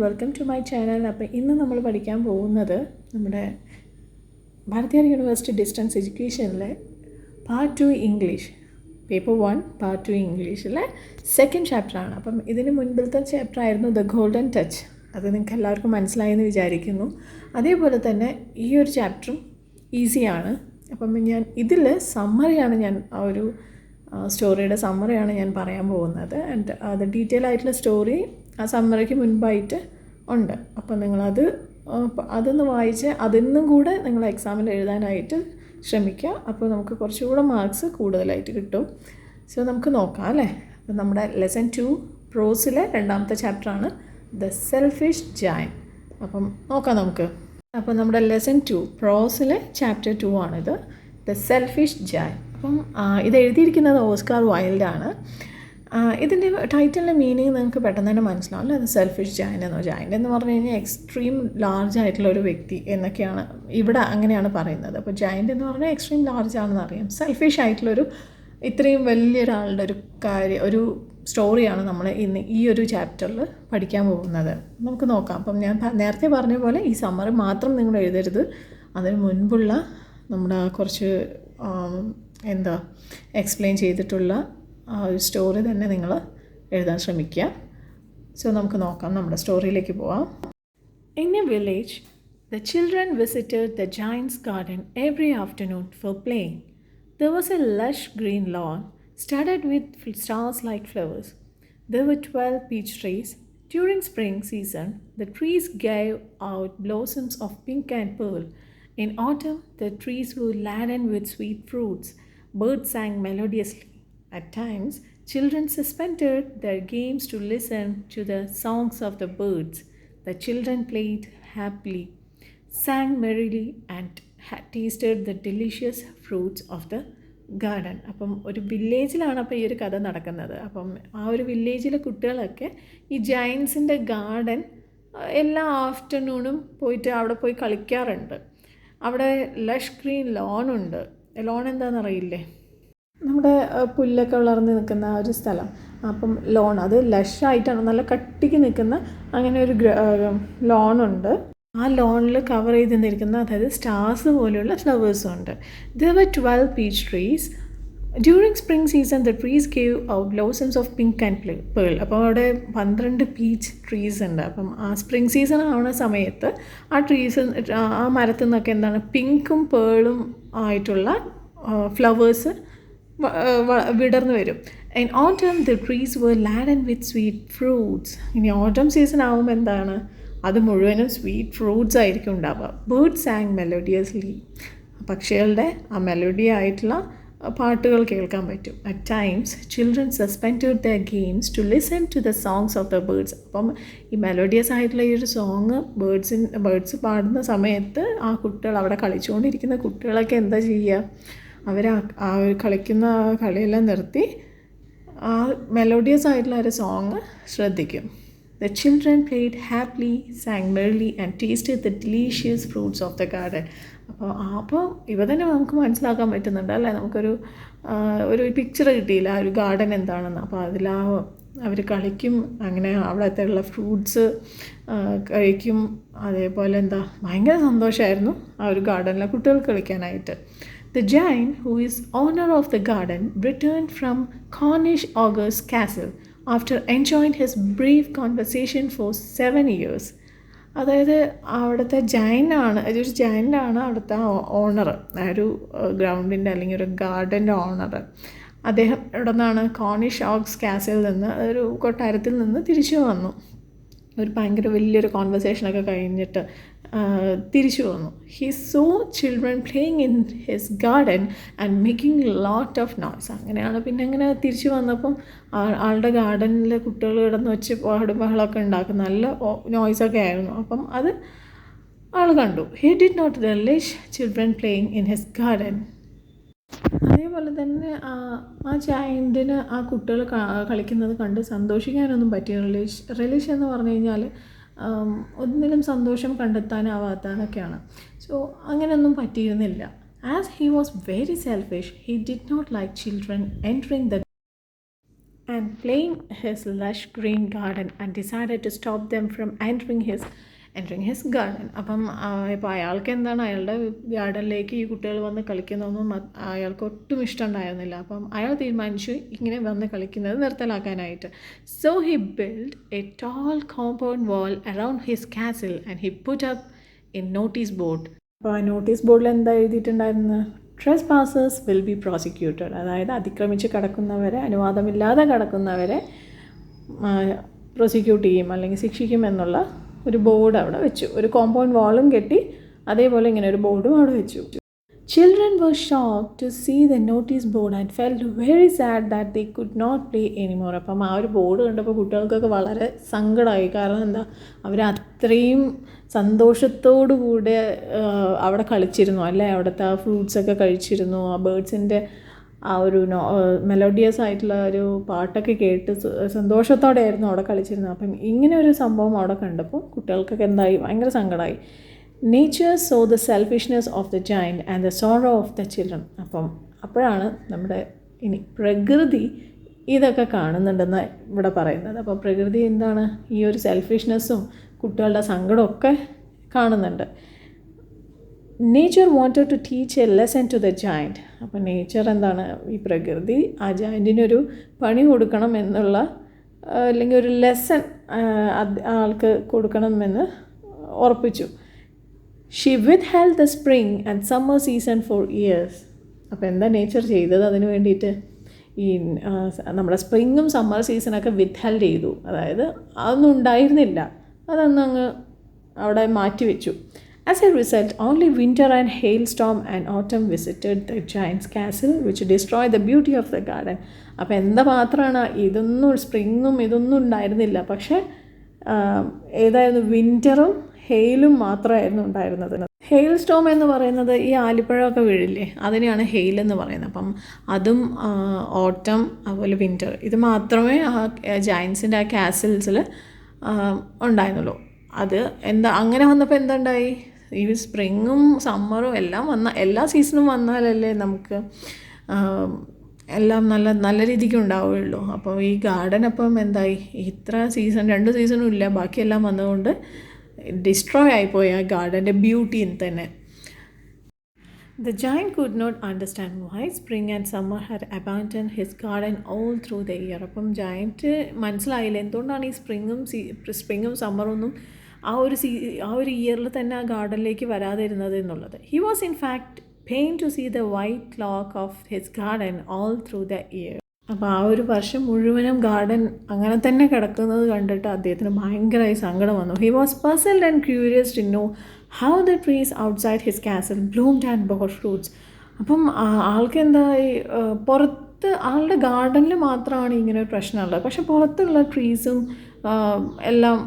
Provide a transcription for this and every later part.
Welcome to my channel. അപ്പോൾ ഇന്ന് നമ്മൾ പഠിക്കാൻ പോകുന്നത് നമ്മുടെ ഭാരതിയാർ യൂണിവേഴ്സിറ്റി ഡിസ്റ്റൻസ് എഡ്യൂക്കേഷനിലെ പാർട്ട് 2 ഇംഗ്ലീഷ് പേപ്പർ 1 പാർട്ട് 2 ഇംഗ്ലീഷിലെ സെക്കൻഡ് ചാപ്റ്ററാണ്. അപ്പം ഇതിന് മുൻപിലത്തെ ചാപ്റ്റർ ആയിരുന്നു ദ ഗോൾഡൻ ടച്ച്. അത് നിങ്ങൾക്ക് എല്ലാവർക്കും മനസ്സിലായെന്ന് വിചാരിക്കുന്നു. അതേപോലെ തന്നെ ഈ ഒരു ചാപ്റ്ററും ഈസിയാണ്. അപ്പം ഞാൻ ഇതിൽ സമ്മറിയാണ് ഞാൻ ആ ഒരു സ്റ്റോറിയുടെ സമ്മറിയാണ് ഞാൻ പറയാൻ പോകുന്നത്. ആൻഡ് അത് ഡീറ്റെയിൽ ആയിട്ടുള്ള സ്റ്റോറി ആ സമ്മറിക്ക് മുൻപായിട്ട് ഉണ്ട്. അപ്പോൾ നിങ്ങളത് അതൊന്ന് വായിച്ച് അതിന്നും കൂടെ നിങ്ങൾ എക്സാമിൽ എഴുതാനായിട്ട് ശ്രമിക്കുക. അപ്പോൾ നമുക്ക് കുറച്ചുകൂടെ മാർക്സ് കൂടുതലായിട്ട് കിട്ടും. സോ നമുക്ക് നോക്കാം അല്ലേ. അപ്പോൾ നമ്മുടെ ലെസൺ 2 പ്രോസിലെ രണ്ടാമത്തെ ചാപ്റ്ററാണ് ദ സെൽഫിഷ് ജയന്റ്. അപ്പം നോക്കാം നമുക്ക്. അപ്പോൾ നമ്മുടെ ലെസൺ 2 പ്രോസിലെ ചാപ്റ്റർ 2 ആണിത്, ദ സെൽഫിഷ് ജയന്റ്. അപ്പം ഇത് എഴുതിയിരിക്കുന്നത് ഓസ്കാർ വൈൽഡാണ്. ഇതിൻ്റെ ടൈറ്റിലിൻ്റെ മീനിങ് നിങ്ങൾക്ക് പെട്ടെന്ന് തന്നെ മനസ്സിലാവും അല്ലേ. അത് സെൽഫിഷ് ജയൻ്റ് എന്നോ, ജയൻ്റ് എന്ന് പറഞ്ഞു കഴിഞ്ഞാൽ എക്സ്ട്രീം ലാർജ് ആയിട്ടുള്ള ഒരു വ്യക്തി എന്നൊക്കെയാണ് ഇവിടെ അങ്ങനെയാണ് പറയുന്നത്. അപ്പോൾ ജയൻ്റ് എന്ന് പറഞ്ഞാൽ എക്സ്ട്രീം ലാർജ് ആണെന്ന് അറിയാം. സെൽഫിഷ് ആയിട്ടുള്ളൊരു ഇത്രയും വലിയൊരാളുടെ ഒരു സ്റ്റോറിയാണ് നമ്മൾ ഇന്ന് ഈ ഒരു ചാപ്റ്ററിൽ പഠിക്കാൻ പോകുന്നത്. നമുക്ക് നോക്കാം. അപ്പം ഞാൻ നേരത്തെ പറഞ്ഞ പോലെ ഈ സമ്മറി മാത്രം നിങ്ങൾ എഴുതരുത്. അതിന് മുൻപുള്ള നമ്മുടെ കുറച്ച് എക്സ്പ്ലെയിൻ ചെയ്തിട്ടുള്ള ആ ഒരു സ്റ്റോറി തന്നെ നിങ്ങൾ എഴുതാൻ ശ്രമിക്കുക. സോ നമുക്ക് നോക്കാം, നമ്മുടെ സ്റ്റോറിയിലേക്ക് പോവാം. In A village the children visited the giant's garden every afternoon for playing. There was a lush green lawn studded with stars-like flowers. There were 12 peach trees. During spring season, the trees gave out blossoms of pink and pearl. In autumn, the trees were laden with sweet fruits. Birds sang melodiously. At times, children suspended their games to listen to the songs of the birds. The children played happily, sang merrily, and tasted the delicious fruits of the garden. അപ്പം ഒരു വില്ലേജിലാണ് അപ്പോൾ ഈ ഒരു കഥ നടക്കുന്നത്. അപ്പം ആ ഒരു വില്ലേജിലെ കുട്ടികളൊക്കെ ഈ ജയൻസിൻ്റെ ഗാർഡൻ എല്ലാ ആഫ്റ്റർനൂണും പോയിട്ട് അവിടെ പോയി കളിക്കാറുണ്ട്. അവിടെ ലഷ് ഗ്രീൻ ലോണുണ്ട്. ലോൺ എന്താണെന്നറിയില്ലേ, നമ്മുടെ പുല്ലൊക്കെ വളർന്ന് നിൽക്കുന്ന ആ ഒരു സ്ഥലം. അപ്പം ലോൺ അത് ലഷായിട്ടാണ്, നല്ല കട്ടിക്ക് നിൽക്കുന്ന അങ്ങനെ ഒരു ലോണുണ്ട്. ആ ലോണിൽ കവർ ചെയ്ത് നിൽക്കുന്ന, അതായത് സ്റ്റാർസ് പോലെയുള്ള ഫ്ലവേഴ്സും ഉണ്ട്. There were 12 peach trees. During spring season, the trees gave out blossoms of pink and pearl. അപ്പോൾ അവിടെ 12 പീച്ച് ട്രീസ് ഉണ്ട്. അപ്പം ആ സ്പ്രിംഗ് സീസൺ ആവുന്ന സമയത്ത് ആ മരത്തിൽ നിന്നൊക്കെ എന്താണ് പിങ്കും പേളും ആയിട്ടുള്ള ഫ്ലവേഴ്സ് വിടർന്നു വരും. In autumn, the trees were laden with sweet fruits. ഇനി ഓട്ടം സീസൺ ആകുമ്പോൾ എന്താണ്, അത് മുഴുവനും സ്വീറ്റ് ഫ്രൂട്ട്സ് ആയിരിക്കും ഉണ്ടാവുക. Bird sang melodiously. പക്ഷികളുടെ ആ മെലോഡി ആയിട്ടുള്ള പാട്ടുകൾ കേൾക്കാൻ പറ്റും. At times children suspended the games to listen to the songs of the birds. അപ്പം ഈ മെലോഡിയസ് ആയിട്ടുള്ള ഈ ഒരു സോങ് ബേർഡ്സ് പാടുന്ന സമയത്ത് ആ കുട്ടികൾ, അവിടെ കളിച്ചുകൊണ്ടിരിക്കുന്ന കുട്ടികളൊക്കെ എന്താ ചെയ്യുക, അവർ ആ കളിക്കുന്ന കളിയെല്ലാം നിർത്തി ആ മെലോഡിയസ് ആയിട്ടുള്ള ഒരു സോങ് ശ്രദ്ധിക്കും. The children played happily, sang merrily, and tasted the delicious fruits of the garden. അപ്പോൾ ഇവ തന്നെ നമുക്ക് മനസ്സിലാക്കാൻ പറ്റുന്നുണ്ട് അല്ലേ. നമുക്കൊരു പിക്ചർ കിട്ടിയില്ല ആ ഒരു ഗാർഡൻ എന്താണെന്ന്. അപ്പോൾ അവർ കളിക്കും, അങ്ങനെ അവിടുത്തെ ഉള്ള ഫ്രൂട്ട്സ് കഴിക്കും. അതേപോലെ ഭയങ്കര സന്തോഷമായിരുന്നു ആ ഒരു ഗാർഡനിലെ കുട്ടികൾക്ക് കളിക്കാനായിട്ട്. The giant, who is owner of the garden, returned from Cornish Ogre's castle after enjoying his brief conversation for 7 years. അതായത് അവിടുത്തെ ഒരു ജയൻ്റാണ് അവിടുത്തെ ഓണർ, ആ ഒരു ഗ്രൗണ്ടിൻ്റെ അല്ലെങ്കിൽ ഒരു ഗാർഡൻ്റെ ഓണർ. അദ്ദേഹം ഇവിടെ നിന്നാണ് കോർണിഷ് ഓഗ്സ് കാസിൽ നിന്ന്, ഒരു കൊട്ടാരത്തിൽ നിന്ന് തിരിച്ചു വന്നു. ഒരു ഭയങ്കര വലിയൊരു കോൺവെർസേഷനൊക്കെ കഴിഞ്ഞിട്ട് തിരിച്ചു വന്നു. He so children playing in his garden and making lot of noise. അങ്ങനെയാണ് പിന്നെ അങ്ങനെ തിരിച്ചു വന്നപ്പം ആളുടെ ഗാർഡനിലെ കുട്ടികൾ കിടന്ന് വെച്ച് ബഹളമൊക്കെ ഉണ്ടാക്കും, നല്ല നോയ്സൊക്കെ ആയിരുന്നു. അപ്പം അത് ആൾ കണ്ടു. He did not relish children playing in his garden. അതേപോലെ തന്നെ ആ ജയൻറ്റിന് ആ കുട്ടികൾ കളിക്കുന്നത് കണ്ട് സന്തോഷിക്കാനൊന്നും പറ്റി. റിലിഷ് എന്ന് പറഞ്ഞു കഴിഞ്ഞാൽ ഒന്നിലും സന്തോഷം കണ്ടെത്താനാവാത്തതൊക്കെയാണ്. സോ അങ്ങനെയൊന്നും പറ്റിയിരുന്നില്ല. As he was very selfish, he did not like children entering the and playing his lush green garden and decided to stop them from entering his garden. അപ്പം ഇപ്പോൾ അയാൾക്ക് എന്താണ് അയാളുടെ ഗാർഡനിലേക്ക് ഈ കുട്ടികൾ വന്ന് കളിക്കുന്നതൊന്നും അയാൾക്ക് ഒട്ടും ഇഷ്ടമുണ്ടായിരുന്നില്ല. അപ്പം അയാൾ തീരുമാനിച്ചു ഇങ്ങനെ വന്ന് കളിക്കുന്നത് നിർത്തലാക്കാനായിട്ട്. So he build a tall compound wall around his castle and he put up a notice board. അപ്പോൾ ആ നോട്ടീസ് ബോർഡിൽ എന്താ എഴുതിയിട്ടുണ്ടായിരുന്നത്? Trespassers will be prosecuted. അതായത് അതിക്രമിച്ച് കടക്കുന്നവരെ, അനുവാദമില്ലാതെ കടക്കുന്നവരെ പ്രോസിക്യൂട്ട് ചെയ്യും അല്ലെങ്കിൽ ശിക്ഷിക്കും എന്നുള്ള ഒരു ബോർഡ് അവിടെ വെച്ചു. ഒരു കോമ്പൗണ്ട് വാളും കെട്ടി അതേപോലെ ഇങ്ങനെ ഒരു ബോർഡും അവിടെ വെച്ചു. Children were shocked to see the notice board and felt very sad that they could not play anymore. അപ്പം ആ ഒരു ബോർഡ് കണ്ടപ്പോൾ കുട്ടികൾക്കൊക്കെ വളരെ സങ്കടമായി. കാരണം എന്താ, അവർ അത്രയും സന്തോഷത്തോടു കൂടെ അവിടെ കളിച്ചിരുന്നു അല്ലേ, അവിടുത്തെ ആ ഫ്രൂട്ട്സൊക്കെ കഴിച്ചിരുന്നു, ആ ബേർഡ്സിൻ്റെ ആ ഒരു മെലോഡിയസ് ആയിട്ടുള്ള ഒരു പാട്ടൊക്കെ കേട്ട് സന്തോഷത്തോടെയായിരുന്നു അവിടെ കളിച്ചിരുന്നത്. അപ്പം ഇങ്ങനെ ഒരു സംഭവം അവിടെ കണ്ടപ്പോൾ കുട്ടികൾക്കൊക്കെ എന്തായി, ഭയങ്കര സങ്കടമായി. Nature so the selfishness of the giant and the sorrow of the children. അപ്പോഴാണ് നമ്മുടെ ഇനി പ്രകൃതി ഇതൊക്കെ കാണുന്നുണ്ടെന്ന് ഇവിടെ പറയുന്നത്. അപ്പോൾ പ്രകൃതി എന്താണ്, ഈ ഒരു സെൽഫിഷ്നെസ്സും കുട്ടികളുടെ സങ്കടമൊക്കെ കാണുന്നുണ്ട്. Nature wanted to teach a lesson to the giant. അപ്പോൾ നേച്ചർ എന്താണ്, ഈ പ്രകൃതി ആ ജയൻറ്റിനൊരു പണി കൊടുക്കണം എന്നുള്ള അല്ലെങ്കിൽ ഒരു ലെസൺ ആൾക്ക് കൊടുക്കണമെന്ന് ഉറപ്പിച്ചു. She withheld the spring and summer season for years. അപ്പോൾ എന്താ നേച്ചർ ചെയ്തത് അതിന് വേണ്ടിയിട്ട്? ഈ നമ്മുടെ സ്പ്രിങ്ങും സമ്മർ സീസണൊക്കെ വിത്ത്ഹെൽഡ് ചെയ്തു. അതായത് അതൊന്നും ഉണ്ടായിരുന്നില്ല, അതൊന്നും അങ്ങ് അവിടെ മാറ്റി വെച്ചു. As a result only winter and hail storm and autumn visited the giant's castle which destroy the beauty of the garden. അപ്പോൾ എന്താ മാത്രമാണ്, ഇതൊന്നും സ്പ്രിങ്ങും ഇതൊന്നും ഉണ്ടായിരുന്നില്ല, പക്ഷേ ഏതായിരുന്നു, വിൻ്ററും ഹെയിലും മാത്രമായിരുന്നു ഉണ്ടായിരുന്നത്. ഹെയിൽ സ്റ്റോം എന്ന് പറയുന്നത് ഈ ആലിപ്പഴമൊക്കെ വീഴില്ലേ, അതിനെയാണ് ഹെയിൽ എന്ന് പറയുന്നത്. അപ്പം അതും ഓട്ടം അതുപോലെ വിൻ്റർ, ഇത് മാത്രമേ ആ ജയൻസിൻ്റെ ആ കാസിൽസിൽ ഉണ്ടായിരുന്നുള്ളൂ. അത് അങ്ങനെ വന്നപ്പോൾ എന്തുണ്ടായി, ഈ സ്പ്രിങ്ങും സമ്മറും എല്ലാം എല്ലാ സീസണും വന്നാലല്ലേ നമുക്ക് എല്ലാം നല്ല രീതിക്ക് ഉണ്ടാവുകയുള്ളൂ. അപ്പോൾ ഈ ഗാർഡൻ അപ്പം എന്തായി, ഇത്ര സീസൺ 2 സീസണും ഇല്ല, ബാക്കിയെല്ലാം വന്നതുകൊണ്ട് ഡിസ്ട്രോയ് ആയിപ്പോയി ആ ഗാർഡൻ്റെ ബ്യൂട്ടിയിൽ തന്നെ. The giant could not understand why spring and summer had abandoned his garden all through the year. അപ്പം ജയൻറ്റ് മനസ്സിലായില്ല എന്തുകൊണ്ടാണ് ഈ സ്പ്രിങ്ങും സമ്മറൊന്നും ആ ഒരു ഇയറിൽ തന്നെ ആ ഗാർഡനിലേക്ക് വരാതിരുന്നത് എന്നുള്ളത്. He was in fact pained to see the white clock of his garden all through the year. അപ്പോൾ ആ ഒരു വർഷം മുഴുവനും ഗാർഡൻ അങ്ങനെ തന്നെ കിടക്കുന്നത് കണ്ടിട്ട് അദ്ദേഹത്തിന് ഭയങ്കരമായി സങ്കടം വന്നു. He was puzzled and curious to know how the trees outside his castle bloomed and bore fruits. അപ്പം ആൾക്ക് എന്തായി, പുറത്ത് ആളുടെ ഗാർഡനിൽ മാത്രമാണ് ഇങ്ങനെ ഒരു പ്രശ്നമുള്ളത്, പക്ഷെ പുറത്തുള്ള ട്രീസും എല്ലാം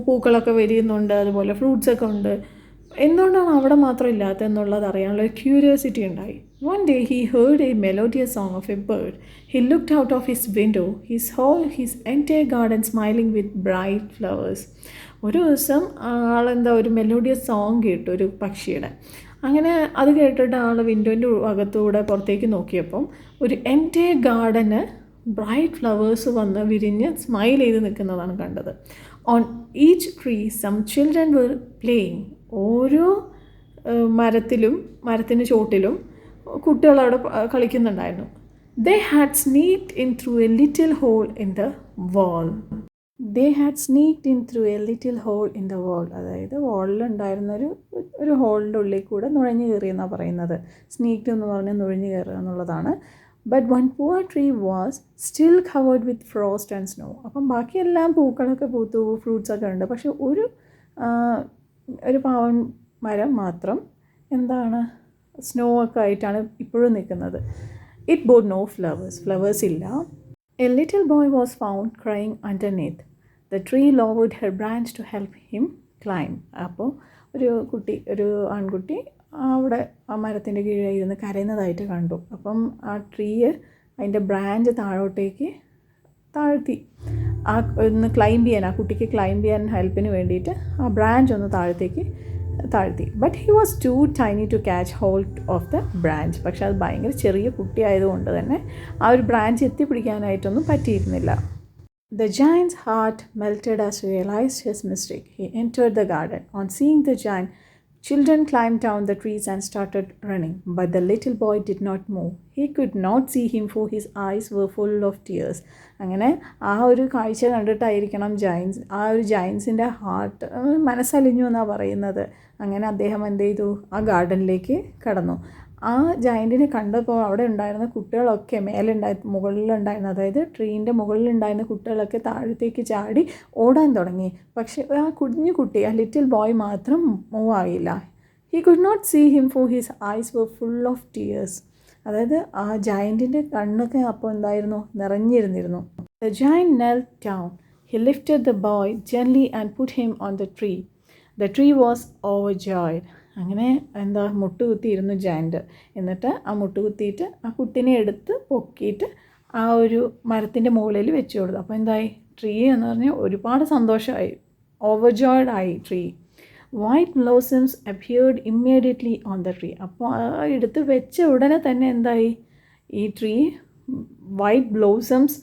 പൂക്കളൊക്കെ വിരിയുന്നുണ്ട്, അതുപോലെ ഫ്രൂട്ട്സൊക്കെ ഉണ്ട്. എന്തുകൊണ്ടാണ് അവിടെ മാത്രം ഇല്ലാത്തത് എന്നുള്ളത് അറിയാനുള്ള ഒരു ക്യൂരിയോസിറ്റി ഉണ്ടായി. One day he heard a melodious song of a bird. He looked out of his window. He saw his entire garden smiling with bright flowers. ഒരു ദിവസം ഒരു മെലോഡിയസ് സോങ് കേട്ടു ഒരു പക്ഷിയുടെ. അങ്ങനെ അത് കേട്ടിട്ട് വിൻഡോൻ്റെ അകത്തൂടെ പുറത്തേക്ക് നോക്കിയപ്പം ഒരു എൻറ്റയർ ഗാർഡന് ബ്രൈറ്റ് ഫ്ലവേഴ്സ് വന്ന് വിരിഞ്ഞ് സ്മൈൽ ചെയ്ത് നിൽക്കുന്നതാണ് കണ്ടത്. On each tree some children were playing. ഓരോ മരത്തിന് ചോട്ടിലും കുട്ടികളവിടെ കളിക്കുന്നുണ്ടായിരുന്നു. They had sneaked in through a little hole in the wall. അതായത് വാളിലുണ്ടായിരുന്ന ഒരു ഹോളിൻ്റെ ഉള്ളിൽ കൂടെ നുഴഞ്ഞു കയറിയെന്നാണ് പറയുന്നത്. സ്നീക്ഡ് എന്ന് പറഞ്ഞാൽ നുഴഞ്ഞു കയറുക എന്നുള്ളതാണ്. But one poor tree was still covered with frost and snow. അപ്പം ബാക്കിയെല്ലാം പൂക്കളൊക്കെ പൂത്തു, ഫ്രൂട്ട്സൊക്കെ ഉണ്ട്, പക്ഷെ ഒരു പാവൻ മരം മാത്രം സ്നോ ഒക്കെ ആയിട്ടാണ് ഇപ്പോഴും നിൽക്കുന്നത്. ഇറ്റ് ബോഡ് നോ ഫ്ലവേഴ്സ് ഇല്ല. A little boy was found crying underneath. The tree lowered her branch to help him climb. അപ്പോൾ ഒരു ആൺകുട്ടി അവിടെ ആ മരത്തിൻ്റെ കീഴിൽ ഇരുന്ന് കരയുന്നതായിട്ട് കണ്ടു. അപ്പം ആ ട്രീ അതിൻ്റെ ബ്രാഞ്ച് താഴോട്ടേക്ക് താഴ്ത്തി ഒന്ന് ക്ലൈംബ് ചെയ്യാൻ, ആ കുട്ടിക്ക് ക്ലൈംബ് ചെയ്യാൻ ഹെൽപ്പിന് വേണ്ടിയിട്ട് ആ ബ്രാഞ്ച് ഒന്ന് താഴത്തേക്ക് താഴ്ത്തി. But he was too tiny to catch hold of the branch. പക്ഷെ അത് ഭയങ്കര ചെറിയ കുട്ടിയായതുകൊണ്ട് തന്നെ ആ ഒരു ബ്രാഞ്ച് എത്തിപ്പിടിക്കാനായിട്ടൊന്നും പറ്റിയിരുന്നില്ല. The giant's heart melted as he realized his mistake. He entered the garden. On seeing the giant, children climbed down the trees and started running. But the little boy did not move. He could not see him, for his eyes were full of tears. അങ്ങനെ ആ ഒരു കാഴ്ച കണ്ടിട്ടായിരിക്കണം ആ ഒരു ജയൻസിൻ്റെ heart മനസ്സലിഞ്ഞു എന്നാണ് പറയുന്നത്. അങ്ങനെ അദ്ദേഹം എന്ത് ചെയ്തു, ആ ഗാർഡനിലേക്ക് കടന്നു. ആ ജയൻറ്റിനെ കണ്ടപ്പോൾ അവിടെ ഉണ്ടായിരുന്ന കുട്ടികളൊക്കെ മുകളിലുണ്ടായിരുന്ന, അതായത് ട്രീൻ്റെ മുകളിലുണ്ടായിരുന്ന കുട്ടികളൊക്കെ താഴത്തേക്ക് ചാടി ഓടാൻ തുടങ്ങി. പക്ഷേ ആ കുഞ്ഞു കുട്ടി, ആ ലിറ്റിൽ ബോയ് മാത്രം മൂവ് ആയില്ല. He could not see him, for his eyes were full of tears. അതായത് ആ ജയൻറ്റിൻ്റെ കണ്ണൊക്കെ അപ്പോൾ എന്തായിരുന്നു, നിറഞ്ഞിരുന്നിരുന്നു. The giant knelt down. He lifted the boy gently and put him on the tree. The tree was overjoyed. അങ്ങനെ മുട്ടുകുത്തിയിരുന്നു giant. എന്നിട്ട് ആ മുട്ടുകുത്തിയിട്ട് ആ കുട്ടീനെ എടുത്ത് പൊക്കിയിട്ട് ആ ഒരു മരത്തിൻ്റെ മുകളിൽ വെച്ച് കൊടുത്തു. അപ്പോൾ എന്തായി, ട്രീ എന്ന് പറഞ്ഞാൽ ഒരുപാട് സന്തോഷമായി, ഓവർജോയ്ഡ് ആയി tree. White blossoms appeared immediately on the tree. അപ്പോൾ ആ എടുത്ത് വെച്ച ഉടനെ തന്നെ എന്തായി, ഈ ട്രീ വൈറ്റ് ബ്ലോസംസ്,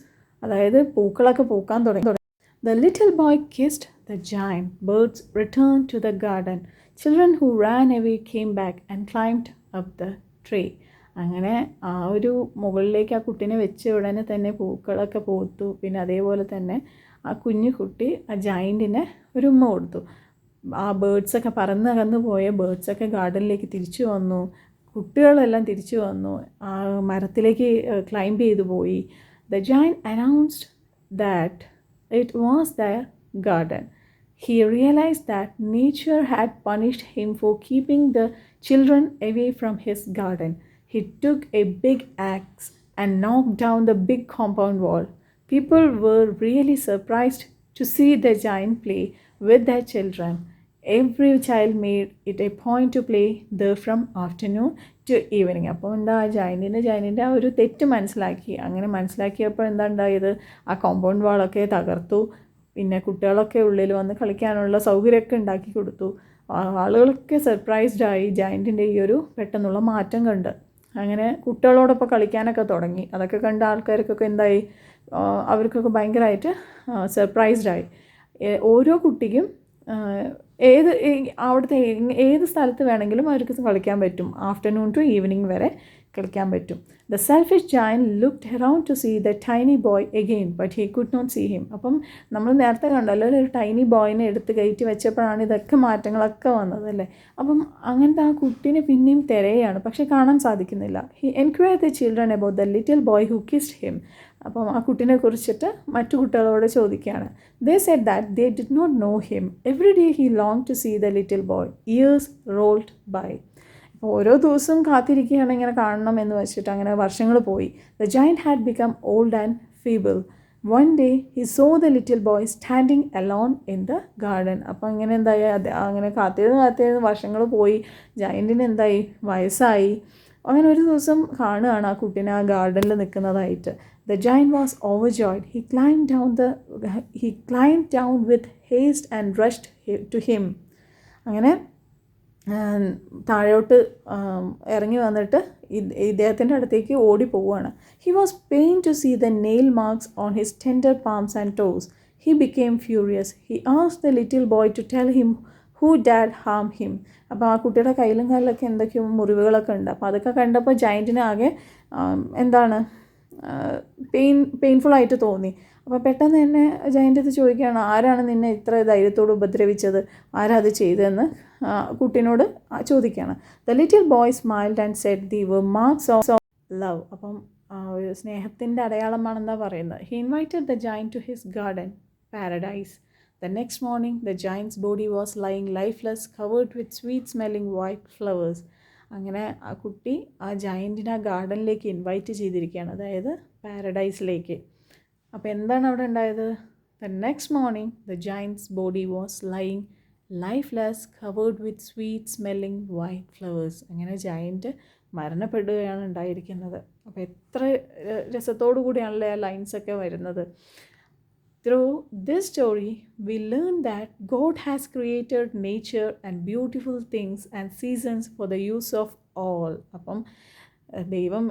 അതായത് പൂക്കളൊക്കെ പൂക്കാൻ തുടങ്ങി. The little boy kissed the giant. Birds returned to the garden. Children who ran away came back and climbed up the tree. അങ്ങനെ ആ ഒരു മുകളിലേക്ക് ആ കുട്ടീനെ വെച്ച ഉടനെ തന്നെ പൂക്കളൊക്കെ പൂത്തു. പിന്നെ അതേപോലെ തന്നെ ആ കുഞ്ഞു കുട്ടി ആ ജയൻറ്റിനെ ഒരു ഉമ്മ കൊടുത്തു. ആ ബേർഡ്സൊക്കെ പറന്നകന്നു പോയ ബേർഡ്സൊക്കെ ഗാർഡനിലേക്ക് തിരിച്ചു വന്നു. കുട്ടികളെല്ലാം തിരിച്ചു വന്നു. ആ മരത്തിലേക്ക് ക്ലൈംബ് ചെയ്തു പോയി. The giant announced that it was their garden. He realized that nature had punished him for keeping the children away from his garden. He took a big axe and knocked down the big compound wall. People were really surprised to see the giant play with their children. Every child made it a point to play there from afternoon to evening. അപ്പോൾ എന്താ, ജയൻറ്റിൻ്റെ ആ ഒരു തെറ്റ് മനസ്സിലാക്കി. അങ്ങനെ മനസ്സിലാക്കിയപ്പോൾ എന്താ ഉണ്ടായത്, ആ കോമ്പൗണ്ട് വാളൊക്കെ തകർത്തു. പിന്നെ കുട്ടികളൊക്കെ ഉള്ളിൽ വന്ന് കളിക്കാനുള്ള സൗകര്യമൊക്കെ ഉണ്ടാക്കി കൊടുത്തു. ആളുകളൊക്കെ സർപ്രൈസ്ഡായി ജയൻറ്റിൻ്റെ ഈ ഒരു പെട്ടെന്നുള്ള മാറ്റം കണ്ട്. അങ്ങനെ കുട്ടികളോടൊപ്പം കളിക്കാനൊക്കെ തുടങ്ങി. അതൊക്കെ കണ്ട ആൾക്കാർക്കൊക്കെ എന്തായി, അവർക്കൊക്കെ ഭയങ്കരമായിട്ട് സർപ്രൈസ്ഡായി. ഓരോ കുട്ടിക്കും അവിടുത്തെ ഏത് സ്ഥലത്ത് വേണമെങ്കിലും അവർക്ക് കളിക്കാൻ പറ്റും. ആഫ്റ്റർനൂൺ ടു ഈവനിങ് വരെ കളിക്കാൻ പറ്റും. The selfish giant looked around to see the tiny boy again, but he could not see him. അപ്പം നമ്മൾ നേരത്തെ കണ്ടല്ലോ, ഒരു ടൈനി ബോയിനെ എടുത്ത് കയറ്റി വെച്ചപ്പോഴാണ് ഇതൊക്കെ മാറ്റങ്ങളൊക്കെ വന്നതല്ലേ. അപ്പം അങ്ങനത്തെ ആ കുട്ടീനെ പിന്നെയും തിരയാണ്, പക്ഷെ കാണാൻ സാധിക്കുന്നില്ല. He enquired the children about the little boy who kissed him. അപ്പം ആ കുട്ടീനെ കുറിച്ചിട്ട് മറ്റു കുട്ടികളോട് ചോദിക്കുകയാണ്. They said that they did not know him. Every day he longed to see the little boy. Years rolled by. അപ്പോൾ ഓരോ ദിവസവും കാത്തിരിക്കുകയാണ് ഇങ്ങനെ കാണണം എന്ന് വെച്ചിട്ട്. അങ്ങനെ വർഷങ്ങൾ പോയി. The giant had become old and feeble. One day he saw the little boy standing alone in the garden. അപ്പോൾ ഇങ്ങനെ എന്തായി, അങ്ങനെ കാത്തിരുന്ന് വർഷങ്ങൾ പോയി. ജയൻറ്റിന് എന്തായി, വയസ്സായി. അങ്ങനെ ഒരു ദിവസം കാണുകയാണ് ആ കുട്ടീനെ ആ ഗാർഡനിൽ നിൽക്കുന്നതായിട്ട്. The giant was overjoyed. He climbed down with haste and rushed to him. അങ്ങനെ താഴോട്ട് ഇറങ്ങി വന്നിട്ട് ഇദ്ദേഹത്തിൻ്റെ അടുത്തേക്ക് ഓടി പോവുകയാണ്. He was pained to see the nail marks on his tender palms and toes. He became furious. He asked the little boy to tell him who dared harm him. അപ്പോൾ ആ കുട്ടിയുടെ കയ്യിലും കാലിലൊക്കെ എന്തൊക്കെയോ മുറിവുകളൊക്കെ ഉണ്ട്. അപ്പോൾ അതൊക്കെ കണ്ടപ്പോൾ ജയൻറ്റിന് ആകെ പെയിൻഫുള്ളായിട്ട് തോന്നി. അപ്പോൾ പെട്ടെന്ന് തന്നെ ജയൻ്റ് ഇത് ചോദിക്കുകയാണ്, ആരാണ് നിന്നെ ഇത്ര ധൈര്യത്തോട് ഉപദ്രവിച്ചത്, ആരാ അത് ചെയ്തതെന്ന് കുട്ടീനോട് ചോദിക്കുകയാണ്. The little boy smiled and said the were marks of love. അപ്പം ഒരു സ്നേഹത്തിൻ്റെ അടയാളമാണെന്നാ പറയുന്നത്. He invited the giant to his garden paradise. The next morning, the giant's body was lying lifeless, covered with sweet-smelling white flowers. അങ്ങനെ ആ കുട്ടി ആ ജയൻറ്റിനെ ആ ഗാർഡനിലേക്ക് ഇൻവൈറ്റ് ചെയ്തിരിക്കുകയാണ്, അതായത് പാരഡൈസിലേക്ക്. അപ്പോൾ എന്താണ് അവിടെ ഉണ്ടായത്? The next morning, the giant's body was lying lifeless, covered with sweet-smelling white flowers. അങ്ങനെ ജയൻറ്റ് മരണപ്പെടുകയാണ് ഉണ്ടായിരിക്കുന്നത്. അപ്പോൾ എത്ര രസത്തോടു കൂടിയാണല്ലേ ആ ലൈൻസൊക്കെ വരുന്നത്. Through this story, we learn that God has created nature and beautiful things and seasons for the use of all. അപ്പം ദൈവം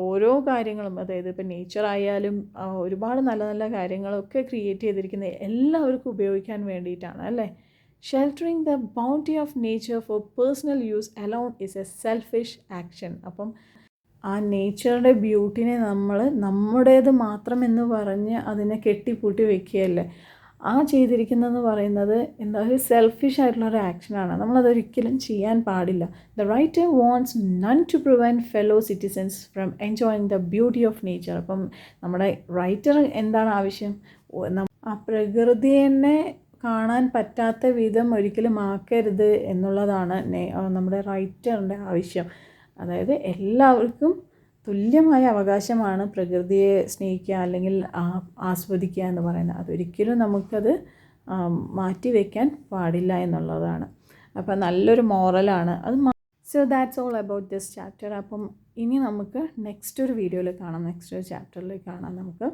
ഓരോ കാര്യങ്ങളും, അതായത് ഇപ്പം നേച്ചർ ആയാലും ഒരുപാട് നല്ല നല്ല കാര്യങ്ങളൊക്കെ ക്രിയേറ്റ് ചെയ്തിരിക്കുന്നത് എല്ലാവർക്കും ഉപയോഗിക്കാൻ വേണ്ടിയിട്ടാണ് അല്ലേ. Sheltering the boundary of nature for personal use alone is A selfish action. അപ്പം ആ നേച്ചറുടെ ബ്യൂട്ടിനെ നമ്മൾ നമ്മുടേത് മാത്രമെന്ന് പറഞ്ഞ് അതിനെ കെട്ടിപ്പൂട്ടി വെക്കുകയല്ലേ. ആ ചെയ്തിരിക്കുന്നതെന്ന് പറയുന്നത് എന്താ, ഒരു സെൽഫിഷ് ആയിട്ടുള്ളൊരു ആക്ഷനാണ്. നമ്മളതൊരിക്കലും ചെയ്യാൻ പാടില്ല. The writer wants none to prevent fellow citizens from enjoying the beauty of nature. അപ്പം നമ്മുടെ റൈറ്റർ എന്താണ് ആവശ്യം, ആ പ്രകൃതിയെ കാണാൻ പറ്റാത്ത വിധം ഒരിക്കലും ആക്കരുത് എന്നുള്ളതാണ് നമ്മുടെ റൈറ്ററിൻ്റെ ആവശ്യം. അതായത് എല്ലാവർക്കും തുല്യമായ അവകാശമാണ് പ്രകൃതിയെ സ്നേഹിക്കുക അല്ലെങ്കിൽ ആസ്വദിക്കുക എന്ന് പറയുന്നത്. അതൊരിക്കലും നമുക്കത് മാറ്റി വയ്ക്കാൻ പാടില്ല എന്നുള്ളതാണ്. അപ്പം നല്ലൊരു മോറലാണ് അത്. So that's all about this chapter. അപ്പം ഇനി നമുക്ക് നെക്സ്റ്റ് ഒരു വീഡിയോയിൽ കാണാം, നെക്സ്റ്റ് ഒരു ചാപ്റ്ററിൽ കാണാം നമുക്ക്.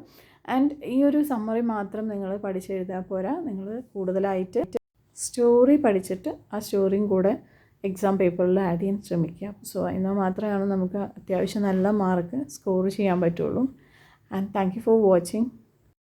ആൻഡ് ഈ ഒരു സമ്മറി മാത്രം നിങ്ങൾ പഠിച്ചെഴുതാൻ പോരാ, നിങ്ങൾ കൂടുതലായിട്ട് സ്റ്റോറി പഠിച്ചിട്ട് ആ സ്റ്റോറിയും കൂടെ എക്സാം പേപ്പറിൽ ആഡ് ചെയ്യാൻ ശ്രമിക്കുക. സോ എന്നാൽ മാത്രമാണ് നമുക്ക് അത്യാവശ്യം നല്ല മാർക്ക് സ്കോർ ചെയ്യാൻ പറ്റുള്ളൂ. And thank you for watching.